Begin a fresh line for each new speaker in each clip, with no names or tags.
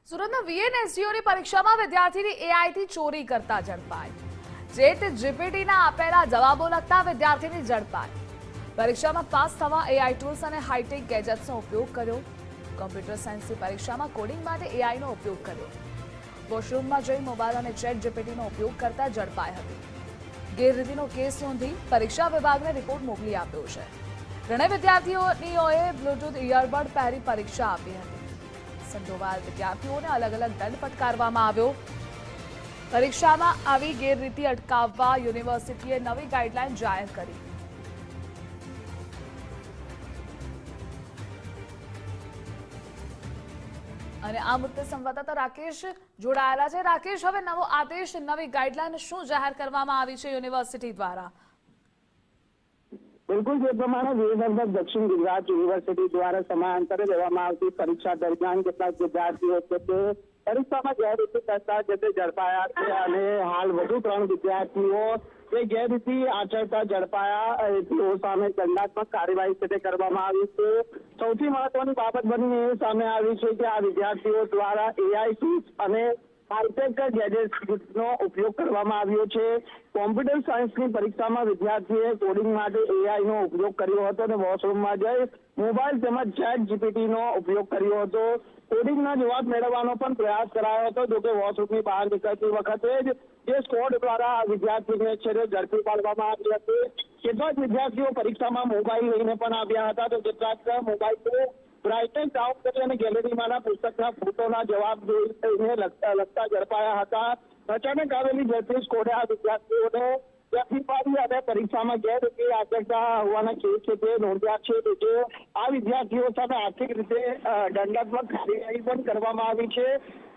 સુરતના વીએનએસજીઓની પરીક્ષામાં વિદ્યાર્થીની એઆઈથી ચોરી કરતા ઝડપાઈ। જેટ જીપીટીના આપેલા જવાબો લખતા વિદ્યાર્થીની ઝડપાઈ। પરીક્ષામાં પાસ થવા એઆઈ ટૂલ્સ અને હાઈટેક ગેજેટ્સનો ઉપયોગ કર્યો। કમ્પ્યુટર સાયન્સની પરીક્ષામાં કોડિંગ માટે એઆઈનો ઉપયોગ કર્યો। વોશરૂમમાં જઈ મોબાઈલ અને ચેટ જીપીટીનો ઉપયોગ કરતા ઝડપાઈ હતી। ગેરરીતિનો કેસ નોંધી પરીક્ષા વિભાગને રિપોર્ટ મોકલી આપ્યો છે। ત્રણેય વિદ્યાર્થીઓએ બ્લૂટૂથ ઇયરબડ પહેરી પરીક્ષા આપી હતી। સંડોવાયેલ વિદ્યાર્થીઓને અલગ અલગ દંડ ફટકારવામાં આવ્યો। પરીક્ષામાં આવી ગેરરીતિ અટકાવવા યુનિવર્સિટીએ નવી ગાઈડલાઈન જાહેર કરી। અને આ મુદ્દે સંવાદદાતા રાકેશ જોડાયેલા છે। રાકેશ, હવે નવો આદેશ, નવી ગાઈડલાઈન શું જાહેર કરવામાં આવી છે યુનિવર્સિટી દ્વારા?
બિલકુલ, જે પ્રમાણે વીરનગર દક્ષિણ ગુજરાત યુનિવર્સિટી દ્વારા સમયાંતરે લેવામાં આવતી પરીક્ષા દરમિયાન કેટલાક વિદ્યાર્થીઓ છે તે પરીક્ષામાં ગેરરીતિ કરતા જે તે ઝડપાયા છે અને હાલ વધુ 3 વિદ્યાર્થીઓ જે ગેરરીતિ આચરતા ઝડપાયા તેઓ સામે દંડાત્મક કાર્યવાહી છે તે કરવામાં આવી છે। સૌથી મહત્વની બાબત બની એ સામે આવી છે કે આ વિદ્યાર્થીઓ દ્વારા એઆઈ ટૂલ્સ અને હાઈટેક ગેજેટ્સનો ઉપયોગ કરવામાં આવ્યો છે। કોમ્પ્યુટર સાયન્સની પરીક્ષામાં વિદ્યાર્થીએ કોડિંગ માટે એઆઈનો ઉપયોગ કર્યો હતો અને વોશરૂમમાં જઈ મોબાઈલ તેમજ ચેટ જીપીટીનો ઉપયોગ કર્યો હતો। કોડિંગના જવાબ મેળવવાનો પણ પ્રયાસ કરાયો હતો। જોકે વોશરૂમની બહાર નીકળતી વખતે જ જે સ્કોડ દ્વારા વિદ્યાર્થીને છે તે ઝડપી પાડવામાં આવી હતી। કેટલાક વિદ્યાર્થીઓ પરીક્ષામાં મોબાઈલ લઈને પણ આવ્યા હતા, તો કેટલાક મોબાઈલ બ્રાઇટનેસ ડાઉન કરી અને ગેલેરીમાંના પુસ્તકના ફોટોના જવાબ જોઈને લખતા ઝડપાયા હતા। અચાનક આવેલી ઝડપી સ્કોડે આ વિદ્યાર્થીઓને ઝડપી પાડી અને પરીક્ષામાં ગેરરીતિ આચરતા હોવાના કેસ છે તે નોંધ્યા છે। જે આ વિદ્યાર્થીઓ સામે આર્થિક રીતે દંડાત્મક કાર્યવાહી પણ કરવામાં આવી છે।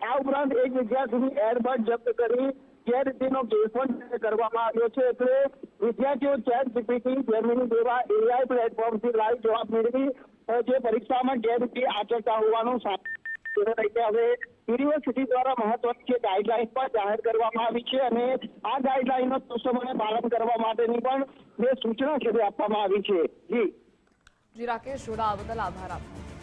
આ ઉપરાંત એક વિદ્યાર્થીની એરબડ જપ્ત કરી ગેરરીતિનો કેસ પણ કરવામાં આવ્યો છે। એટલે વિદ્યાર્થીઓ ચેટ જીપીટી, જેમિની જેવા એઆઈ પ્લેટફોર્મથી લાઈવ જવાબ મેળવી જે પરીક્ષામાં ગેરરીતિ આચરતા હોવાનું હવે યુનિવર્સિટી દ્વારા મહત્વની જે ગાઈડલાઈન પણ જાહેર કરવામાં આવી છે અને આ ગાઈડલાઈનનો ચુસ્તપણે પાલન કરવા માટેની પણ જે સૂચના છે તે આપવામાં આવી છે। જી
રાકેશ, જોડાવા બદલ આભાર આપનો।